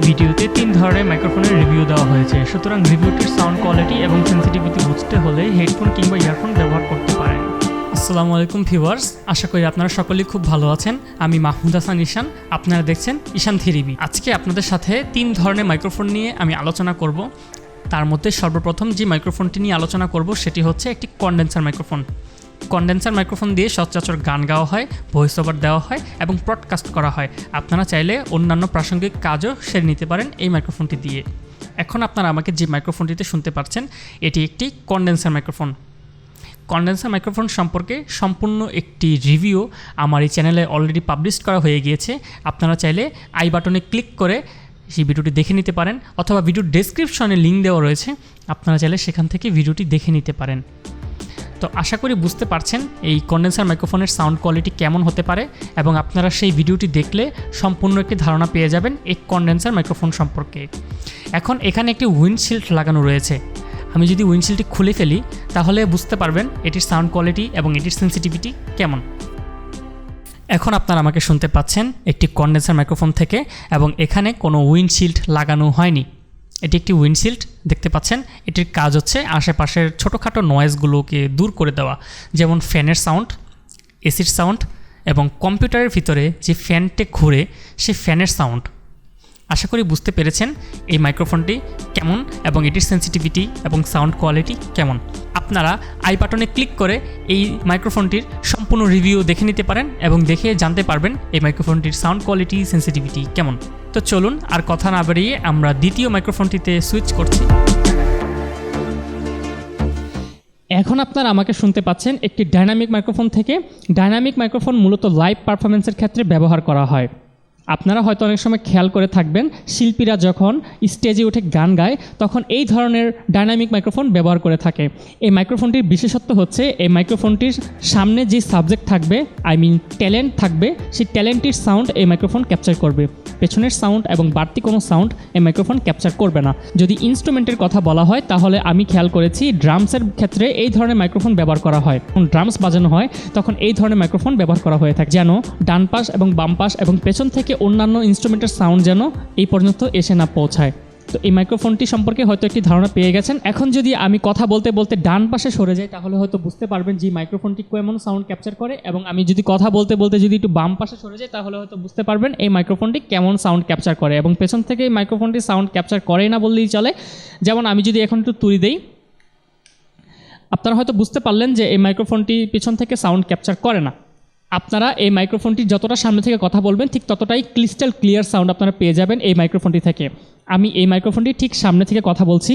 ভিডিওতে 3 ধরনের মাইক্রোফোনের রিভিউ দেওয়া হয়েছে, সুতরাং রিভিউটির সাউন্ড কোয়ালিটি এবং সেন্সিটিভিটি বুঝতে হলে হেডফোন কিংবা ইয়ারফোন ব্যবহার করতে পারেন। আসসালামু আলাইকুম ভিউয়ার্স, আশা করি আপনারা সকলেই খুব ভালো আছেন। আমি মাহমুদ হাসান ঈশান, আপনারা দেখছেন Eashan3B। আজকে আপনাদের সাথে 3 ধরনের মাইক্রোফোন নিয়ে আমি আলোচনা করব। তার মধ্যে সর্বপ্রথম যে মাইক্রোফোনটি নিয়ে আলোচনা করব সেটি হচ্ছে একটি কন্ডেন্সার মাইক্রোফোন। কন্ডেন্সার মাইক্রোফোন দিয়ে সচরাচর গান গাওয়া হয়, ভয়েস ওভার দেওয়া হয় এবং ব্রডকাস্ট করা হয়। আপনারা চাইলে অন্যান্য প্রাসঙ্গিক কাজও সেরে নিতে পারেন এই মাইক্রোফোনটি দিয়ে। এখন আপনারা আমাকে যে মাইক্রোফোনটিতে শুনতে পাচ্ছেন এটি একটি কন্ডেন্সার মাইক্রোফোন। কন্ডেন্সার মাইক্রোফোন সম্পর্কে সম্পূর্ণ একটি রিভিউ আমার এই চ্যানেলে অলরেডি পাবলিশ করা হয়ে গিয়েছে। আপনারা চাইলে আই বাটনে ক্লিক করে সেই ভিডিওটি দেখে নিতে পারেন, অথবা ভিডিওর ডেসক্রিপশনে লিঙ্ক দেওয়া রয়েছে, আপনারা চাইলে সেখান থেকে ভিডিওটি দেখে নিতে পারেন। তো আশা করি বুঝতে পারছেন এই কন্ডেন্সার মাইক্রোফোনের সাউন্ড কোয়ালিটি কেমন হতে পারে, এবং আপনারা সেই ভিডিওটি দেখলে সম্পূর্ণ একটি ধারণা পেয়ে যাবেন এই কন্ডেন্সার মাইক্রোফোন সম্পর্কে। এখন এখানে একটি উইন্ডশিল্ড লাগানো রয়েছে। আমি যদি উইন্ডশিল্ডটি খুলে ফেলি তাহলে বুঝতে পারবেন এটির সাউন্ড কোয়ালিটি এবং এটির সেন্সিটিভিটি কেমন। এখন আপনারা আমাকে শুনতে পাচ্ছেন একটি কন্ডেন্সার মাইক্রোফোন থেকে, এবং এখানে কোনো উইন্ডশিল্ড লাগানো হয়নি। এটি একটি উইন্ডশিল্ড দেখতে পাচ্ছেন। এটির কাজ হচ্ছে আশেপাশের ছোটোখাটো নয়েজগুলোকে দূর করে দেওয়া, যেমন ফ্যানের সাউন্ড, এসির সাউন্ড এবং কম্পিউটারের ভিতরে যে ফ্যানটি ঘুরে সেই ফ্যানের সাউন্ড। আশা করি বুঝতে পেরেছেন এই মাইক্রোফোনটি কেমন এবং এটির সেন্সিটিভিটি এবং সাউন্ড কোয়ালিটি কেমন। আপনারা আই বাটনে ক্লিক করে এই মাইক্রোফোনটির সম্পূর্ণ রিভিউ দেখে নিতে পারেন এবং দেখে জানতে পারবেন এই মাইক্রোফোনটির সাউন্ড কোয়ালিটি, সেন্সিটিভিটি কেমন। তো চলুন আর কথা না বাড়িয়ে আমরা দ্বিতীয় মাইক্রোফোনটিতে সুইচ করছি। এখন আপনারা আমাকে শুনতে পাচ্ছেন একটি ডাইনামিক মাইক্রোফোন থেকে। ডাইনামিক মাইক্রোফোন মূলত লাইভ পারফরমেন্সের ক্ষেত্রে ব্যবহার করা হয়। আপনারা হয়তো অনেক সময় খেয়াল করে থাকবেন, শিল্পীরা যখন স্টেজে উঠে গান গায় তখন এই ধরনের ডাইনামিক মাইক্রোফোন ব্যবহার করে থাকে। এই মাইক্রোফোনটির বিশেষত্ব হচ্ছে এই মাইক্রোফোনটির সামনে যে সাবজেক্ট থাকবে, ট্যালেন্ট থাকবে, সেই ট্যালেন্টের সাউন্ড এই মাইক্রোফোন ক্যাপচার করবে। পেছনের সাউন্ড এবং বাড়তি কোনো সাউন্ড এই মাইক্রোফোন ক্যাপচার করবে না। যদি ইনস্ট্রুমেন্টের কথা বলা হয় তাহলে আমি খেয়াল করেছি ড্রামসের ক্ষেত্রে এই ধরনের মাইক্রোফোন ব্যবহার করা হয়। যখন ড্রামস বাজানো হয় তখন এই ধরনের মাইক্রোফোন ব্যবহার করা হয়ে থাকে, যেন ডান পাশ এবং বাম পাশ এবং পেছন থেকে অন্যান্য ইনস্ট্রুমেন্টের সাউন্ড যেন এই পর্যন্ত এসে না পৌঁছায়। তো এই মাইক্রোফোনটি সম্পর্কে হয়তো একটি ধারণা পেয়ে গেছেন। এখন যদি আমি কথা বলতে বলতে ডান পাশে সরে যাই তাহলে হয়তো বুঝতে পারবেন যে মাইক্রোফোনটি কেমন সাউন্ড ক্যাপচার করে, এবং আমি যদি কথা বলতে বলতে যদি একটু বাম পাশে সরে যাই তাহলে হয়তো বুঝতে পারবেন এই মাইক্রোফোনটি কেমন সাউন্ড ক্যাপচার করে, এবং পেছন থেকে এই মাইক্রোফোনটি সাউন্ড ক্যাপচার করে না বললেই চলে। যেমন আমি যদি এখন একটু তুড়ি দেই, আপনারা হয়তো বুঝতে পারলেন যে এই মাইক্রোফোনটি পেছন থেকে সাউন্ড ক্যাপচার করে না। আপনারা এই মাইক্রোফোনটি যতটা সামনে থেকে কথা বলবেন ঠিক ততটাই ক্রিস্টাল ক্লিয়ার সাউন্ড আপনারা পেয়ে যাবেন এই মাইক্রোফোনটি থেকে। আমি এই মাইক্রোফোনটি ঠিক সামনে থেকে কথা বলছি।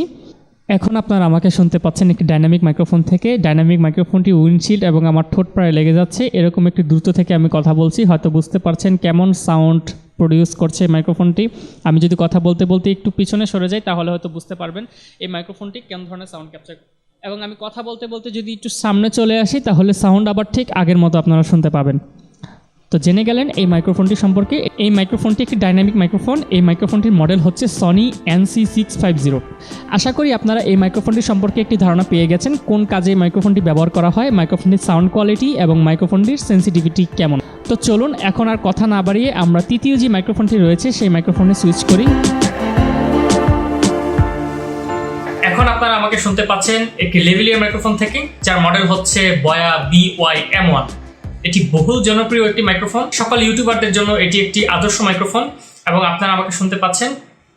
এখন আপনারা আমাকে শুনতে পাচ্ছেন একটি ডাইনামিক মাইক্রোফোন থেকে। ডাইনামিক মাইক্রোফোনটি উইন্ডশিল্ড এবং আমার ঠোঁট প্রায় লেগে যাচ্ছে এরকম একটি দ্রুত থেকে আমি কথা বলছি। হয়তো বুঝতে পারছেন কেমন সাউন্ড প্রডিউস করছে মাইক্রোফোনটি। আমি যদি কথা বলতে বলতে একটু পিছনে সরে যাই তাহলে হয়তো বুঝতে পারবেন এই মাইক্রোফোনটি কেমন ধরনের সাউন্ড ক্যাপচার, এবং আমি কথা বলতে বলতে যদি একটু সামনে চলে আসি তাহলে সাউন্ড আবার ঠিক আগের মতো আপনারা শুনতে পাবেন। তো জেনে গেলেন এই মাইক্রোফোনটি সম্পর্কে। এই মাইক্রোফোনটি একটি ডাইনামিক মাইক্রোফোন। এই মাইক্রোফোনটির মডেল হচ্ছে সনি NC650। আশা করি আপনারা এই মাইক্রোফোনটি সম্পর্কে একটি ধারণা পেয়ে গেছেন কোন কাজে এই মাইক্রোফোনটি ব্যবহার করা হয়, মাইক্রোফোনটির সাউন্ড কোয়ালিটি এবং মাইক্রোফোনটির সেন্সিটিভিটি কেমন। তো চলুন এখন আর কথা না বাড়িয়ে আমরা তৃতীয় যে মাইক্রোফোনটি রয়েছে সেই মাইক্রোফোনে সুইচ করি। এখন আপনারা আমাকে শুনতে পাচ্ছেন একটি লেভিলিয়ার মাইক্রোফোন থেকে, যার মডেল হচ্ছে বয়া BY-M1। এটি বহুল জনপ্রিয় একটি মাইক্রোফোন। সকল ইউটিউবারদের জন্য এটি একটি আদর্শ মাইক্রোফোন, এবং আপনারা আমাকে শুনতে পাচ্ছেন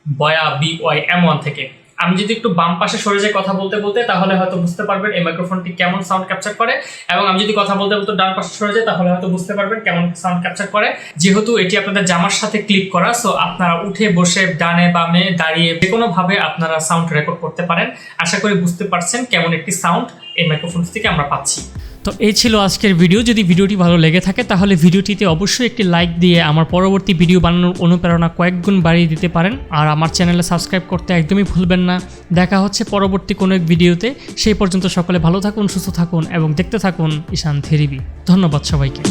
বয়া BY-M1 থেকে। আমি যদি একটু বাম পাশে সরে যাই কথা বলতে বলতে তাহলে হয়তো বুঝতে পারবেন এই মাইক্রোফোনটি কেমন সাউন্ড ক্যাপচার করে, এবং আমি যদি কথা বলতে বলতে ডান পাশে সরে যাই তাহলে হয়তো বুঝতে পারবেন কেমন সাউন্ড ক্যাপচার করে। যেহেতু এটি আপনাদের জামার সাথে ক্লিপ করা, সো আপনারা উঠে বসে ডানে বামে দাঁড়িয়ে যে কোনোভাবে আপনারা সাউন্ড রেকর্ড করতে পারেন। আশা করি বুঝতে পারছেন কেমন একটি সাউন্ড এই মাইক্রোফোন থেকে আমরা পাচ্ছি। তো এই ছিল আজকের ভিডিও। যদি ভিডিওটি ভালো লেগে থাকে তাহলে ভিডিওটিতে অবশ্যই একটি লাইক দিয়ে আমার পরবর্তী ভিডিও বানানোর অনুপ্রেরণা কয়েক গুণ বাড়িয়ে দিতে পারেন। আর আমার চ্যানেলে সাবস্ক্রাইব করতে একদমই ভুলবেন না। দেখা হচ্ছে পরবর্তী কোনো এক ভিডিওতে। সেই পর্যন্ত সকলে ভালো থাকুন, সুস্থ থাকুন এবং দেখতে থাকুন Eashan3B। ধন্যবাদ সবাইকে।